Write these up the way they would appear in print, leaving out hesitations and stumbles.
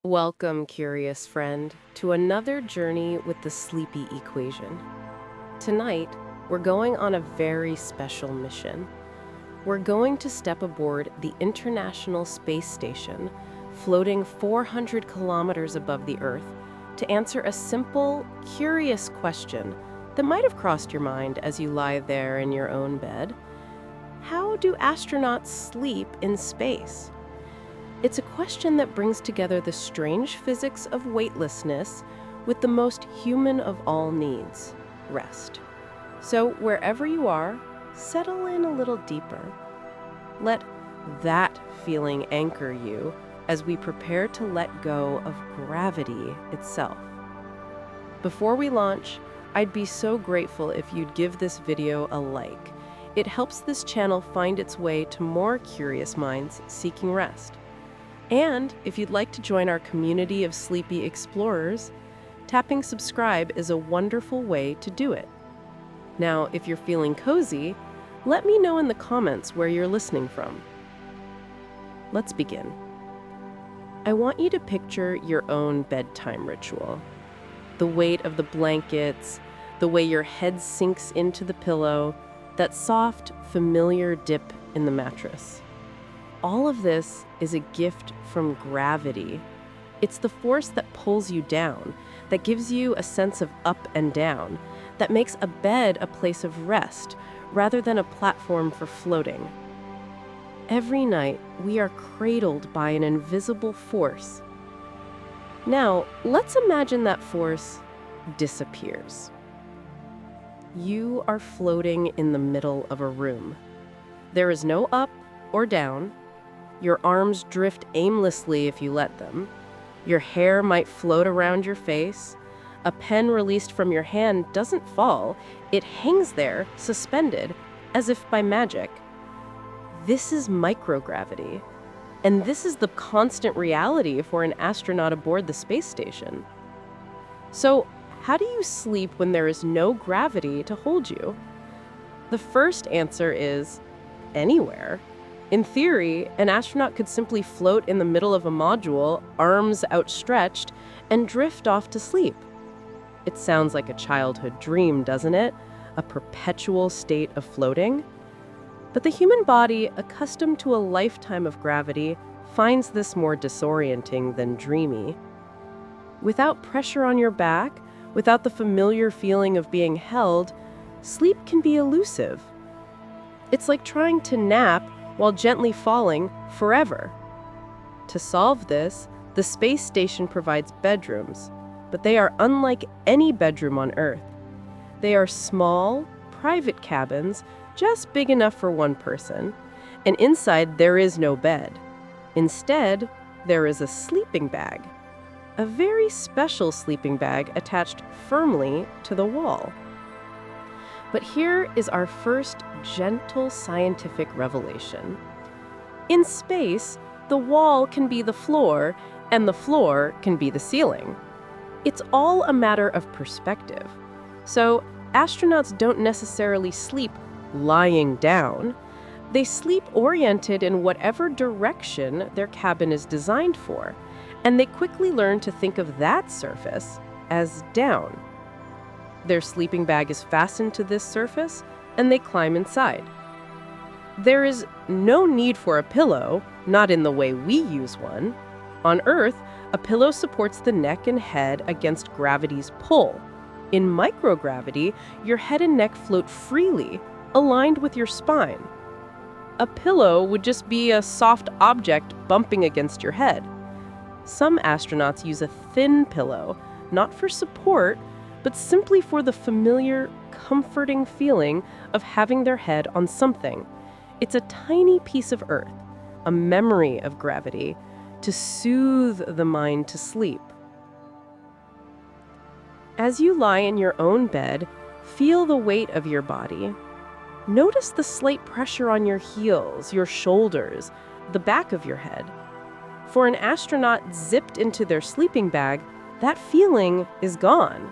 Welcome, curious friend, to another journey with the sleepy equation. Tonight, we're going on a very special mission. We're going to step aboard the International Space Station, floating 400 kilometers above the Earth, to answer a simple, curious question that might have crossed your mind as you lie there in your own bed. How do astronauts sleep in space? It's a question that brings together the strange physics of weightlessness with the most human of all needs, rest. So wherever you are, settle in a little deeper. Let that feeling anchor you as we prepare to let go of gravity itself. Before we launch, I'd be so grateful if you'd give this video a like. It helps this channel find its way to more curious minds seeking rest. And if you'd like to join our community of sleepy explorers, tapping subscribe is a wonderful way to do it. Now, if you're feeling cozy, let me know in the comments where you're listening from. Let's begin. I want you to picture your own bedtime ritual. The weight of the blankets, the way your head sinks into the pillow, that soft, familiar dip in the mattress. All of this is a gift from gravity. It's the force that pulls you down, that gives you a sense of up and down, that makes a bed a place of rest rather than a platform for floating. Every night, we are cradled by an invisible force. Now, let's imagine that force disappears. You are floating in the middle of a room. There is no up or down. Your arms drift aimlessly if you let them. Your hair might float around your face. A pen released from your hand doesn't fall. It hangs there, suspended, as if by magic. This is microgravity. And this is the constant reality for an astronaut aboard the space station. So, how do you sleep when there is no gravity to hold you? The first answer is anywhere. In theory, an astronaut could simply float in the middle of a module, arms outstretched, and drift off to sleep. It sounds like a childhood dream, doesn't it? A perpetual state of floating. But the human body, accustomed to a lifetime of gravity, finds this more disorienting than dreamy. Without pressure on your back, without the familiar feeling of being held, sleep can be elusive. It's like trying to nap while gently falling forever. To solve this, the space station provides bedrooms, but they are unlike any bedroom on Earth. They are small, private cabins, just big enough for one person, and inside there is no bed. Instead, there is a sleeping bag, a very special sleeping bag attached firmly to the wall. But here is our first gentle scientific revelation. In space, the wall can be the floor, and the floor can be the ceiling. It's all a matter of perspective. So, astronauts don't necessarily sleep lying down. They sleep oriented in whatever direction their cabin is designed for, and they quickly learn to think of that surface as down. Their sleeping bag is fastened to this surface, and they climb inside. There is no need for a pillow, not in the way we use one. On Earth, a pillow supports the neck and head against gravity's pull. In microgravity, your head and neck float freely, aligned with your spine. A pillow would just be a soft object bumping against your head. Some astronauts use a thin pillow, not for support, but simply for the familiar, comforting feeling of having their head on something. It's a tiny piece of Earth, a memory of gravity, to soothe the mind to sleep. As you lie in your own bed, feel the weight of your body. Notice the slight pressure on your heels, your shoulders, the back of your head. For an astronaut zipped into their sleeping bag, that feeling is gone.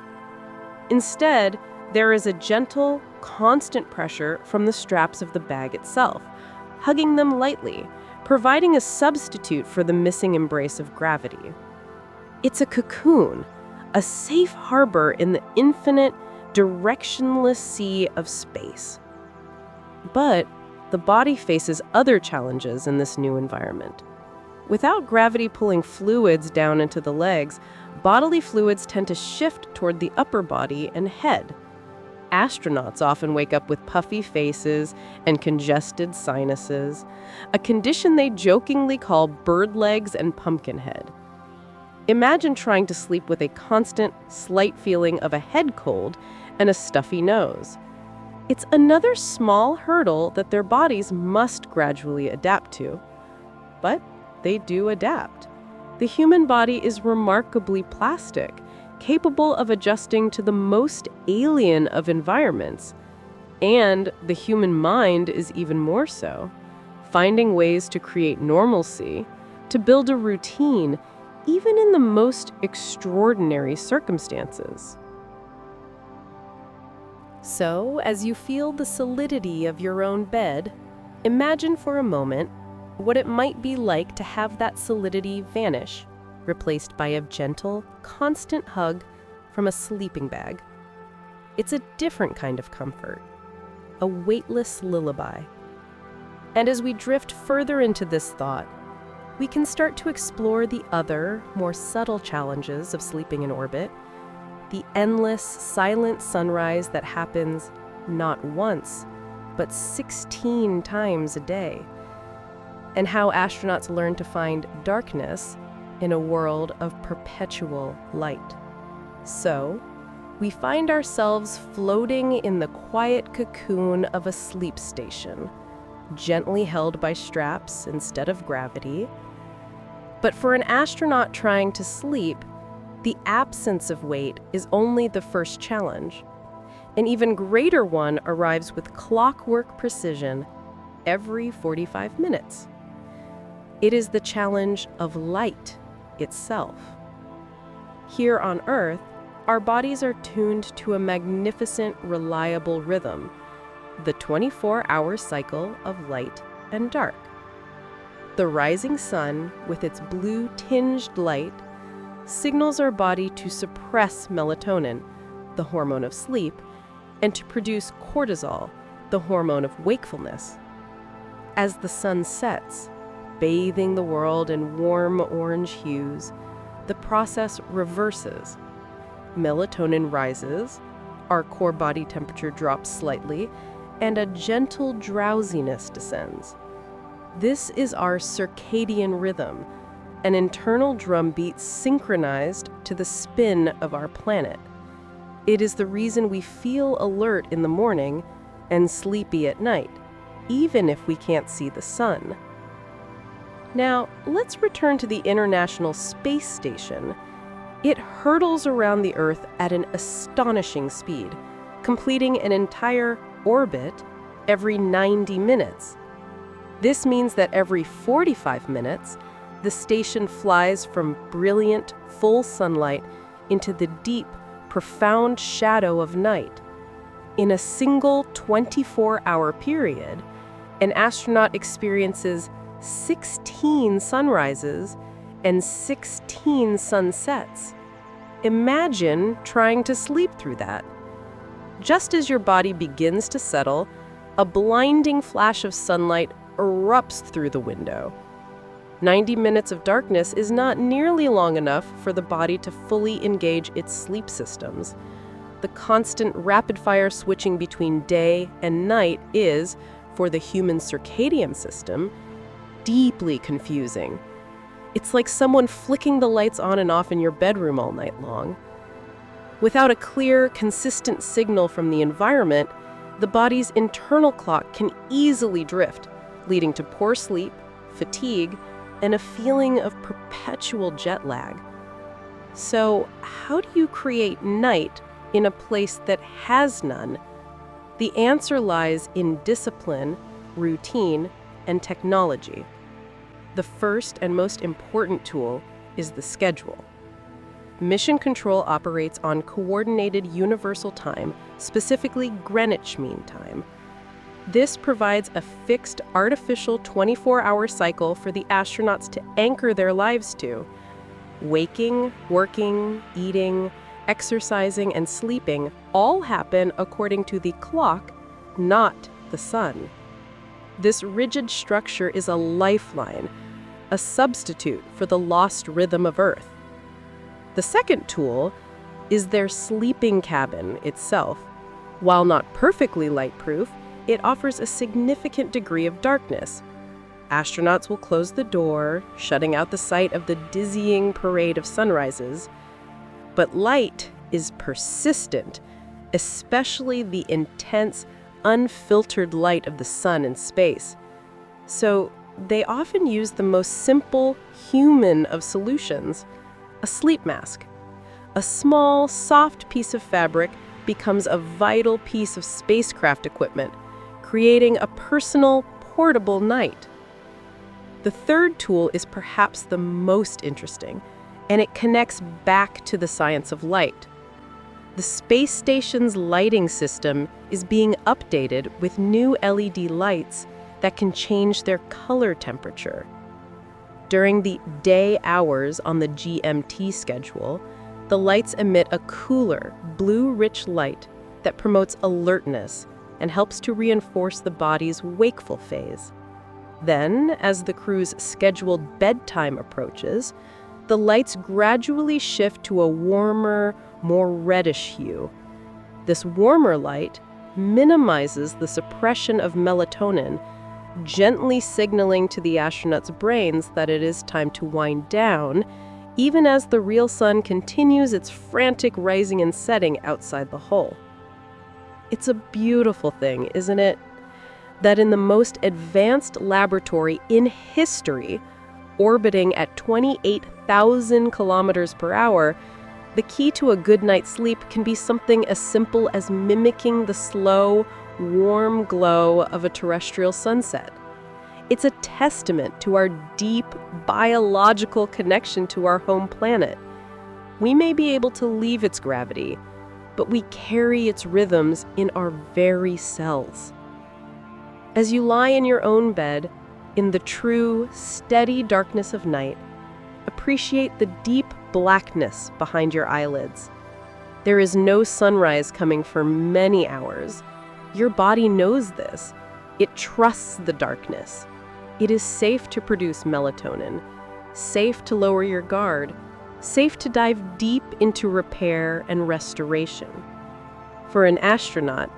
Instead, there is a gentle, constant pressure from the straps of the bag itself, hugging them lightly, providing a substitute for the missing embrace of gravity. It's a cocoon, a safe harbor in the infinite, directionless sea of space. But the body faces other challenges in this new environment. Without gravity pulling fluids down into the legs, bodily fluids tend to shift toward the upper body and head. Astronauts often wake up with puffy faces and congested sinuses, a condition they jokingly call bird legs and pumpkin head. Imagine trying to sleep with a constant, slight feeling of a head cold and a stuffy nose. It's another small hurdle that their bodies must gradually adapt to. But they do adapt. The human body is remarkably plastic, capable of adjusting to the most alien of environments. And the human mind is even more so, finding ways to create normalcy, to build a routine, even in the most extraordinary circumstances. So, as you feel the solidity of your own bed, imagine for a moment what it might be like to have that solidity vanish, replaced by a gentle, constant hug from a sleeping bag. It's a different kind of comfort, a weightless lullaby. And as we drift further into this thought, we can start to explore the other, more subtle challenges of sleeping in orbit, the endless, silent sunrise that happens not once, but 16 times a day, and how astronauts learn to find darkness in a world of perpetual light. So, we find ourselves floating in the quiet cocoon of a sleep station, gently held by straps instead of gravity. But for an astronaut trying to sleep, the absence of weight is only the first challenge. An even greater one arrives with clockwork precision every 45 minutes. It is the challenge of light itself. Here on Earth, our bodies are tuned to a magnificent, reliable rhythm, the 24-hour cycle of light and dark. The rising sun, with its blue-tinged light, signals our body to suppress melatonin, the hormone of sleep, and to produce cortisol, the hormone of wakefulness. As the sun sets, bathing the world in warm orange hues, the process reverses. Melatonin rises, our core body temperature drops slightly, and a gentle drowsiness descends. This is our circadian rhythm, an internal drumbeat synchronized to the spin of our planet. It is the reason we feel alert in the morning and sleepy at night, even if we can't see the sun. Now, let's return to the International Space Station. It hurtles around the Earth at an astonishing speed, completing an entire orbit every 90 minutes. This means that every 45 minutes, the station flies from brilliant, full sunlight into the deep, profound shadow of night. In a single 24-hour period, an astronaut experiences 16 sunrises and 16 sunsets. Imagine trying to sleep through that. Just as your body begins to settle, a blinding flash of sunlight erupts through the window. 90 minutes of darkness is not nearly long enough for the body to fully engage its sleep systems. The constant rapid-fire switching between day and night is, for the human circadian system, deeply confusing. It's like someone flicking the lights on and off in your bedroom all night long. Without a clear, consistent signal from the environment, the body's internal clock can easily drift, leading to poor sleep, fatigue, and a feeling of perpetual jet lag. So, how do you create night in a place that has none? The answer lies in discipline, routine, and technology. The first and most important tool is the schedule. Mission Control operates on coordinated universal time, specifically Greenwich Mean Time. This provides a fixed artificial 24-hour cycle for the astronauts to anchor their lives to. Waking, working, eating, exercising, and sleeping all happen according to the clock, not the sun. This rigid structure is a lifeline, a substitute for the lost rhythm of Earth. The second tool is their sleeping cabin itself. While not perfectly light-proof, it offers a significant degree of darkness. Astronauts will close the door, shutting out the sight of the dizzying parade of sunrises. But light is persistent, especially the intense, unfiltered light of the sun in space. So they often use the most simple, human of solutions, a sleep mask. A small, soft piece of fabric becomes a vital piece of spacecraft equipment, creating a personal, portable night. The third tool is perhaps the most interesting, and it connects back to the science of light. The space station's lighting system is being updated with new LED lights that can change their color temperature. During the day hours on the GMT schedule, the lights emit a cooler, blue-rich light that promotes alertness and helps to reinforce the body's wakeful phase. Then, as the crew's scheduled bedtime approaches, the lights gradually shift to a warmer, more reddish hue. This warmer light minimizes the suppression of melatonin, gently signaling to the astronauts' brains that it is time to wind down, even as the real sun continues its frantic rising and setting outside the hull. It's a beautiful thing, isn't it? That in the most advanced laboratory in history, orbiting at 28,000 kilometers per hour, the key to a good night's sleep can be something as simple as mimicking the slow, warm glow of a terrestrial sunset. It's a testament to our deep biological connection to our home planet. We may be able to leave its gravity, but we carry its rhythms in our very cells. As you lie in your own bed, in the true, steady darkness of night, appreciate the deep blackness behind your eyelids. There is no sunrise coming for many hours. Your body knows this. It trusts the darkness. It is safe to produce melatonin, safe to lower your guard, safe to dive deep into repair and restoration. For an astronaut,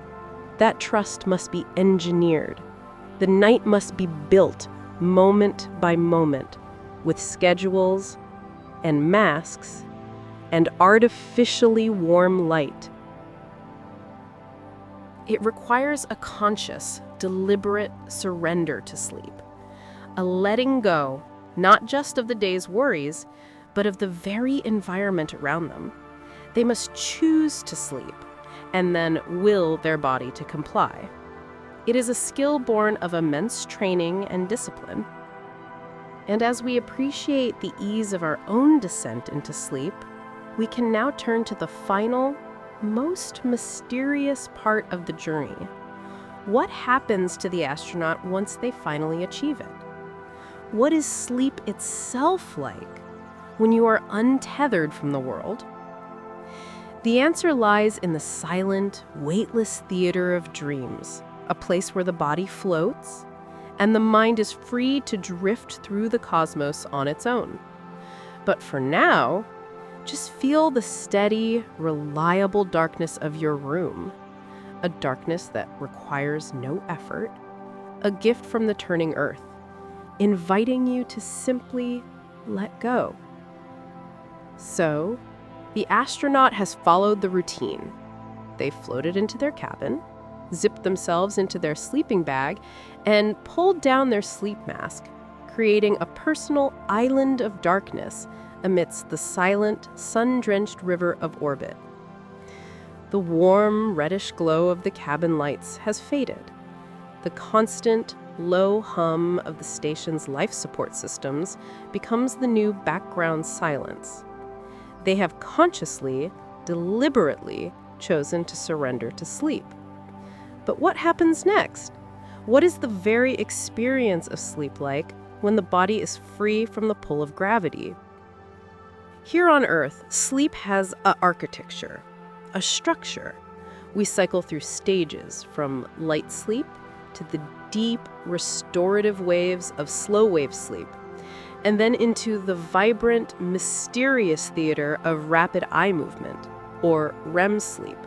that trust must be engineered. The night must be built moment by moment with schedules and masks and artificially warm light. It requires a conscious, deliberate surrender to sleep, a letting go, not just of the day's worries, but of the very environment around them. They must choose to sleep and then will their body to comply. It is a skill born of immense training and discipline. And as we appreciate the ease of our own descent into sleep, we can now turn to the final, most mysterious part of the journey. What happens to the astronaut once they finally achieve it? What is sleep itself like when you are untethered from the world? The answer lies in the silent, weightless theater of dreams, a place where the body floats and the mind is free to drift through the cosmos on its own. But for now, just feel the steady, reliable darkness of your room, a darkness that requires no effort, a gift from the turning earth, inviting you to simply let go. So, the astronaut has followed the routine. They floated into their cabin, zipped themselves into their sleeping bag, and pulled down their sleep mask, creating a personal island of darkness amidst the silent, sun-drenched river of orbit. The warm, reddish glow of the cabin lights has faded. The constant, low hum of the station's life support systems becomes the new background silence. They have consciously, deliberately chosen to surrender to sleep. But what happens next? What is the very experience of sleep like when the body is free from the pull of gravity? Here on Earth, sleep has a architecture, a structure. We cycle through stages from light sleep to the deep, restorative waves of slow wave sleep, and then into the vibrant, mysterious theater of rapid eye movement, or REM sleep,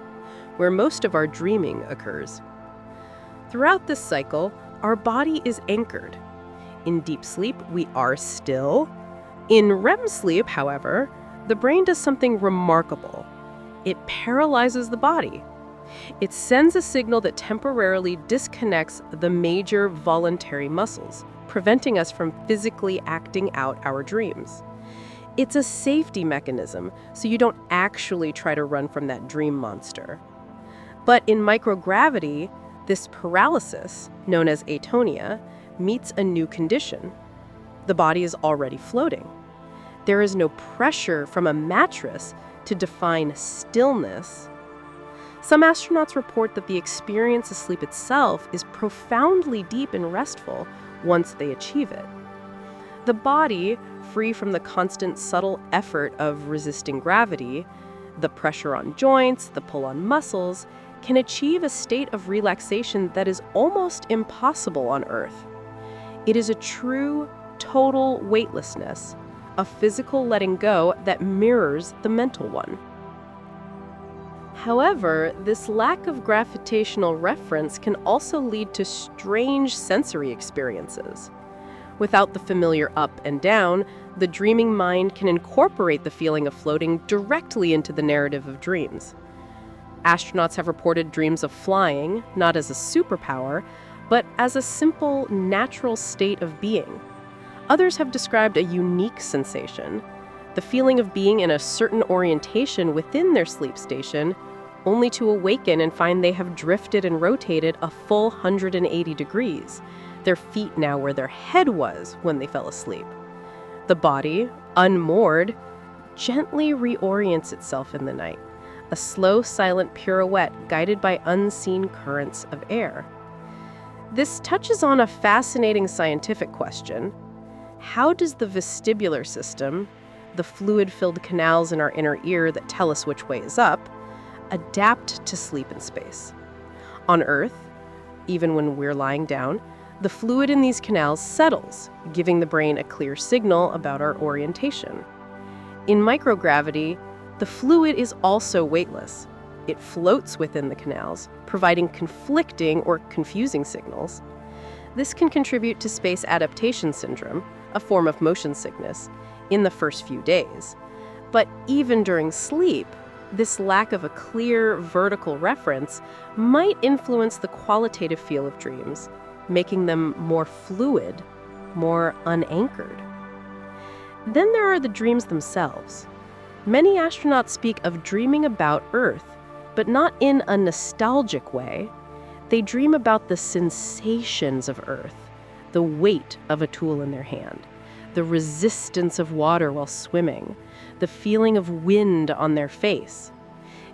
where most of our dreaming occurs. Throughout this cycle, our body is anchored. In deep sleep, we are still. In REM sleep, however, the brain does something remarkable. It paralyzes the body. It sends a signal that temporarily disconnects the major voluntary muscles, preventing us from physically acting out our dreams. It's a safety mechanism, so you don't actually try to run from that dream monster. But in microgravity, this paralysis, known as atonia, meets a new condition. The body is already floating. There is no pressure from a mattress to define stillness. Some astronauts report that the experience of sleep itself is profoundly deep and restful once they achieve it. The body, free from the constant subtle effort of resisting gravity, the pressure on joints, the pull on muscles, can achieve a state of relaxation that is almost impossible on Earth. It is a true, total weightlessness, a physical letting go that mirrors the mental one. However, this lack of gravitational reference can also lead to strange sensory experiences. Without the familiar up and down, the dreaming mind can incorporate the feeling of floating directly into the narrative of dreams. Astronauts have reported dreams of flying, not as a superpower, but as a simple, natural state of being. Others have described a unique sensation, the feeling of being in a certain orientation within their sleep station, only to awaken and find they have drifted and rotated a full 180 degrees, their feet now where their head was when they fell asleep. The body, unmoored, gently reorients itself in the night, a slow, silent pirouette guided by unseen currents of air. This touches on a fascinating scientific question. How does the vestibular system, the fluid-filled canals in our inner ear that tell us which way is up, adapt to sleep in space? On Earth, even when we're lying down, the fluid in these canals settles, giving the brain a clear signal about our orientation. In microgravity, the fluid is also weightless. It floats within the canals, providing conflicting or confusing signals. This can contribute to space adaptation syndrome, a form of motion sickness, in the first few days. But even during sleep, this lack of a clear vertical reference might influence the qualitative feel of dreams, making them more fluid, more unanchored. Then there are the dreams themselves. Many astronauts speak of dreaming about Earth, but not in a nostalgic way. They dream about the sensations of Earth, the weight of a tool in their hand, the resistance of water while swimming, the feeling of wind on their face.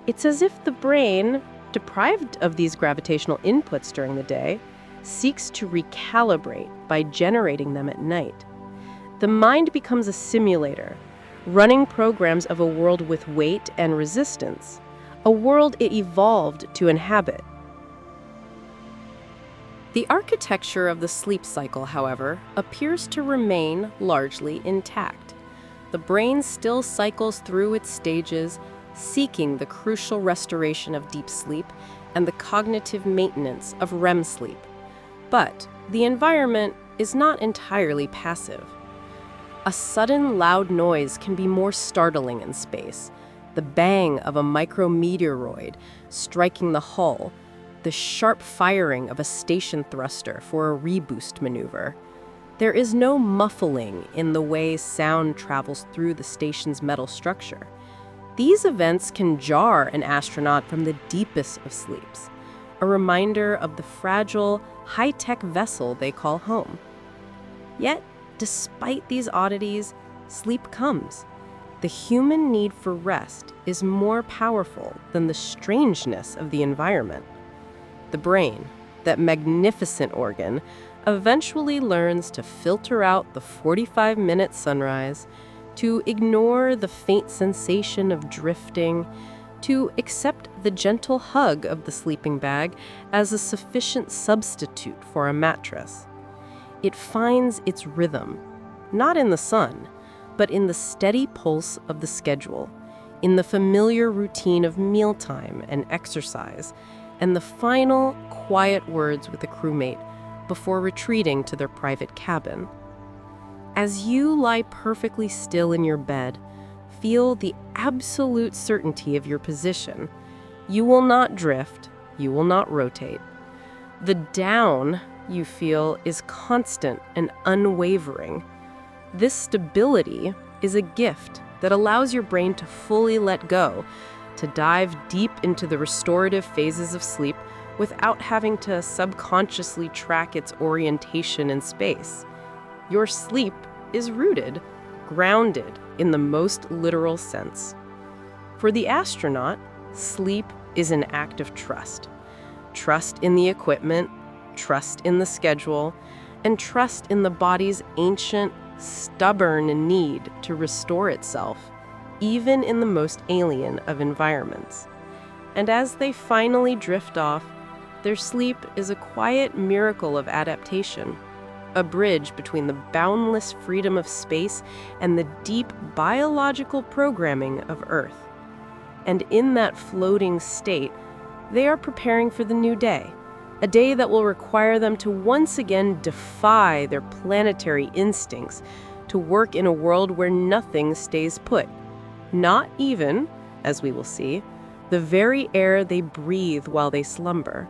It's as if the brain, deprived of these gravitational inputs during the day, seeks to recalibrate by generating them at night. The mind becomes a simulator, running programs of a world with weight and resistance, a world it evolved to inhabit. The architecture of the sleep cycle, however, appears to remain largely intact. The brain still cycles through its stages, seeking the crucial restoration of deep sleep and the cognitive maintenance of REM sleep. But the environment is not entirely passive. A sudden loud noise can be more startling in space. The bang of a micrometeoroid striking the hull, the sharp firing of a station thruster for a reboost maneuver. There is no muffling in the way sound travels through the station's metal structure. These events can jar an astronaut from the deepest of sleeps, a reminder of the fragile, high-tech vessel they call home. Yet, despite these oddities, sleep comes. The human need for rest is more powerful than the strangeness of the environment. The brain, that magnificent organ, eventually learns to filter out the 45-minute sunrise, to ignore the faint sensation of drifting, to accept the gentle hug of the sleeping bag as a sufficient substitute for a mattress. It finds its rhythm, not in the sun, but in the steady pulse of the schedule, in the familiar routine of mealtime and exercise, and the final quiet words with a crewmate before retreating to their private cabin. As you lie perfectly still in your bed, feel the absolute certainty of your position. You will not drift, you will not rotate. The down you feel is constant and unwavering. This stability is a gift that allows your brain to fully let go, to dive deep into the restorative phases of sleep without having to subconsciously track its orientation in space. Your sleep is rooted, grounded in the most literal sense. For the astronaut, sleep is an act of trust. Trust in the equipment, trust in the schedule, and trust in the body's ancient, stubborn need to restore itself, even in the most alien of environments. And as they finally drift off, their sleep is a quiet miracle of adaptation, a bridge between the boundless freedom of space and the deep biological programming of Earth. And in that floating state, they are preparing for the new day, a day that will require them to once again defy their planetary instincts, to work in a world where nothing stays put. Not even, as we will see, the very air they breathe while they slumber.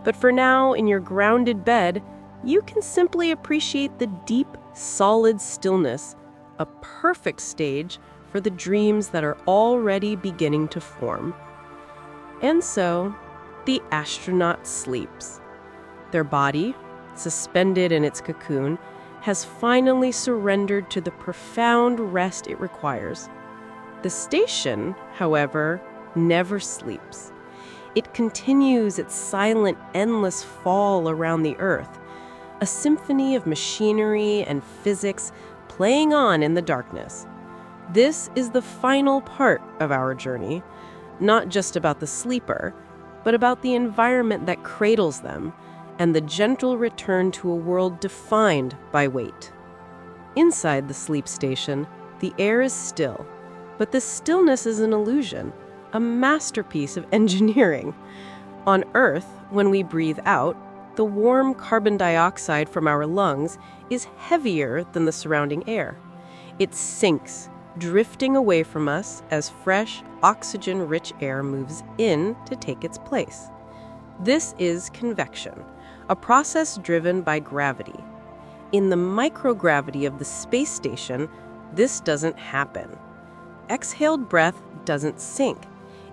But for now, in your grounded bed, you can simply appreciate the deep, solid stillness, a perfect stage for the dreams that are already beginning to form. And so, the astronaut sleeps. Their body, suspended in its cocoon, has finally surrendered to the profound rest it requires. The station, however, never sleeps. It continues its silent, endless fall around the Earth, a symphony of machinery and physics playing on in the darkness. This is the final part of our journey, not just about the sleeper, but about the environment that cradles them and the gentle return to a world defined by weight. Inside the sleep station, the air is still, but the stillness is an illusion, a masterpiece of engineering. On Earth, when we breathe out, the warm carbon dioxide from our lungs is heavier than the surrounding air. It sinks, drifting away from us as fresh, oxygen-rich air moves in to take its place. This is convection, a process driven by gravity. In the microgravity of the space station, this doesn't happen. Exhaled breath doesn't sink.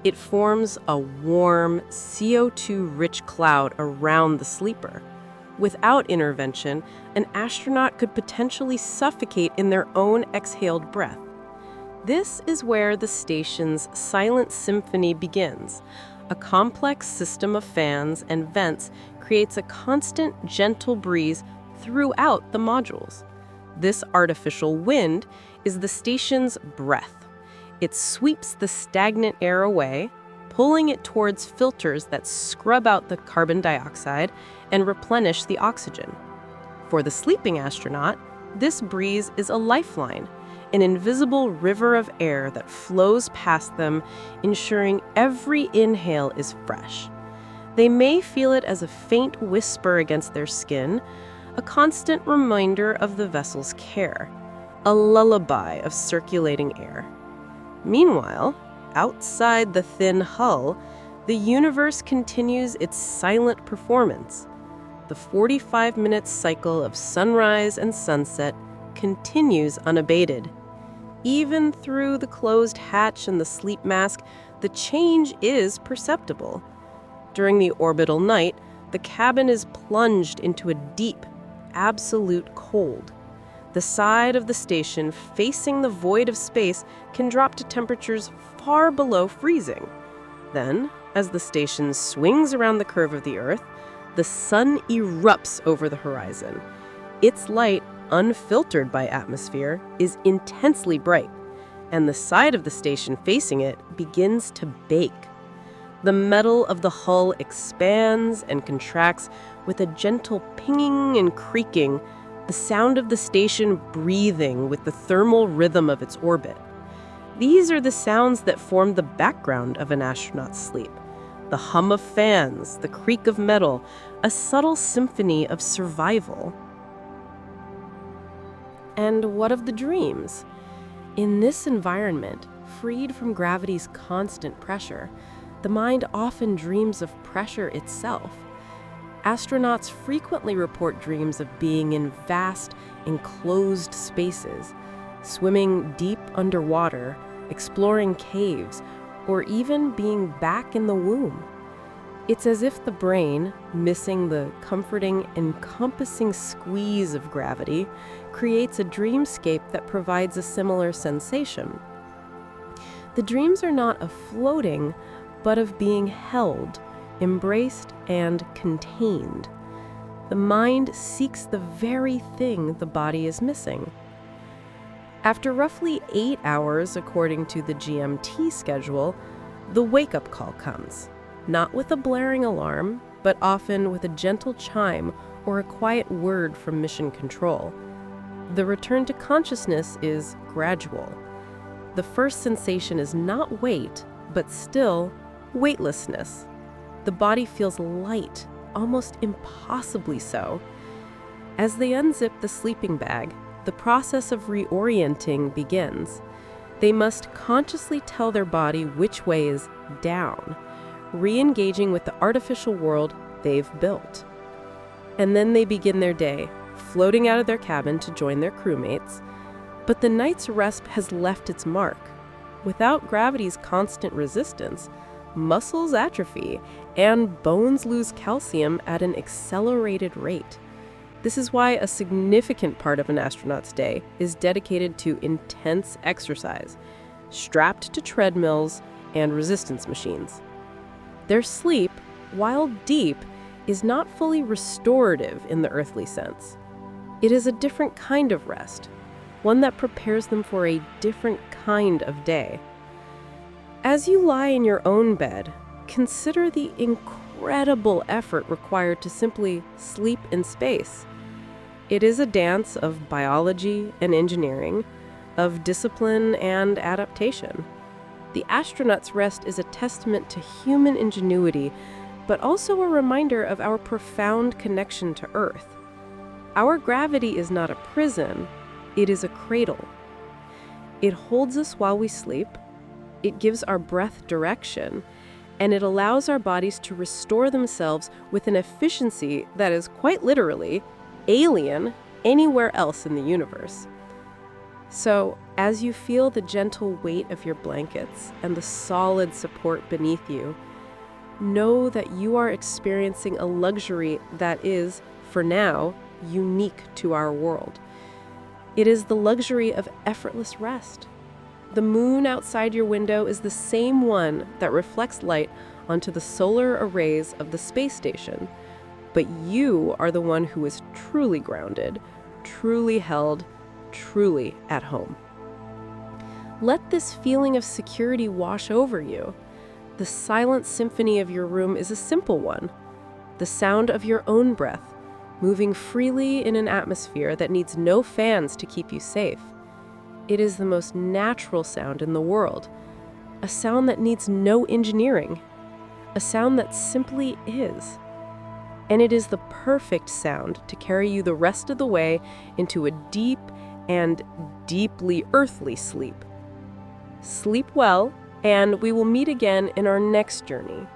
It forms a warm, CO2-rich cloud around the sleeper. Without intervention, an astronaut could potentially suffocate in their own exhaled breath. This is where the station's silent symphony begins. A complex system of fans and vents creates a constant, gentle breeze throughout the modules. This artificial wind is the station's breath. It sweeps the stagnant air away, pulling it towards filters that scrub out the carbon dioxide and replenish the oxygen. For the sleeping astronaut, this breeze is a lifeline, an invisible river of air that flows past them, ensuring every inhale is fresh. They may feel it as a faint whisper against their skin, a constant reminder of the vessel's care, a lullaby of circulating air. Meanwhile, outside the thin hull, the universe continues its silent performance. The 45-minute cycle of sunrise and sunset continues unabated. Even through the closed hatch and the sleep mask, the change is perceptible. During the orbital night, the cabin is plunged into a deep, absolute cold. The side of the station facing the void of space can drop to temperatures far below freezing. Then, as the station swings around the curve of the Earth, the sun erupts over the horizon. Its light, unfiltered by atmosphere, is intensely bright, and the side of the station facing it begins to bake. The metal of the hull expands and contracts with a gentle pinging and creaking, the sound of the station breathing with the thermal rhythm of its orbit. These are the sounds that form the background of an astronaut's sleep. The hum of fans, the creak of metal, a subtle symphony of survival. And what of the dreams? In this environment, freed from gravity's constant pressure, the mind often dreams of pressure itself. Astronauts frequently report dreams of being in vast, enclosed spaces, swimming deep underwater, exploring caves, or even being back in the womb. It's as if the brain, missing the comforting, encompassing squeeze of gravity, creates a dreamscape that provides a similar sensation. The dreams are not of floating, but of being held, embraced, and contained. The mind seeks the very thing the body is missing. After roughly 8 hours, according to the GMT schedule, the wake-up call comes, not with a blaring alarm, but often with a gentle chime or a quiet word from mission control. The return to consciousness is gradual. The first sensation is not weight, but still weightlessness. The body feels light, almost impossibly so. As they unzip the sleeping bag, the process of reorienting begins. They must consciously tell their body which way is down, re-engaging with the artificial world they've built. And then they begin their day, floating out of their cabin to join their crewmates. But the night's rest has left its mark. Without gravity's constant resistance, muscles atrophy and bones lose calcium at an accelerated rate. This is why a significant part of an astronaut's day is dedicated to intense exercise, strapped to treadmills and resistance machines. Their sleep, while deep, is not fully restorative in the earthly sense. It is a different kind of rest, one that prepares them for a different kind of day. As you lie in your own bed, consider the incredible effort required to simply sleep in space. It is a dance of biology and engineering, of discipline and adaptation. The astronaut's rest is a testament to human ingenuity, but also a reminder of our profound connection to Earth. Our gravity is not a prison, it is a cradle. It holds us while we sleep, it gives our breath direction, and it allows our bodies to restore themselves with an efficiency that is quite literally alien anywhere else in the universe. So, as you feel the gentle weight of your blankets and the solid support beneath you, know that you are experiencing a luxury that is, for now, unique to our world. It is the luxury of effortless rest. The moon outside your window is the same one that reflects light onto the solar arrays of the space station, but you are the one who is truly grounded, truly held, truly at home. Let this feeling of security wash over you. The silent symphony of your room is a simple one. The sound of your own breath, moving freely in an atmosphere that needs no fans to keep you safe. It is the most natural sound in the world, a sound that needs no engineering, a sound that simply is. And it is the perfect sound to carry you the rest of the way into a deep and deeply earthly sleep. Sleep well, and we will meet again in our next journey.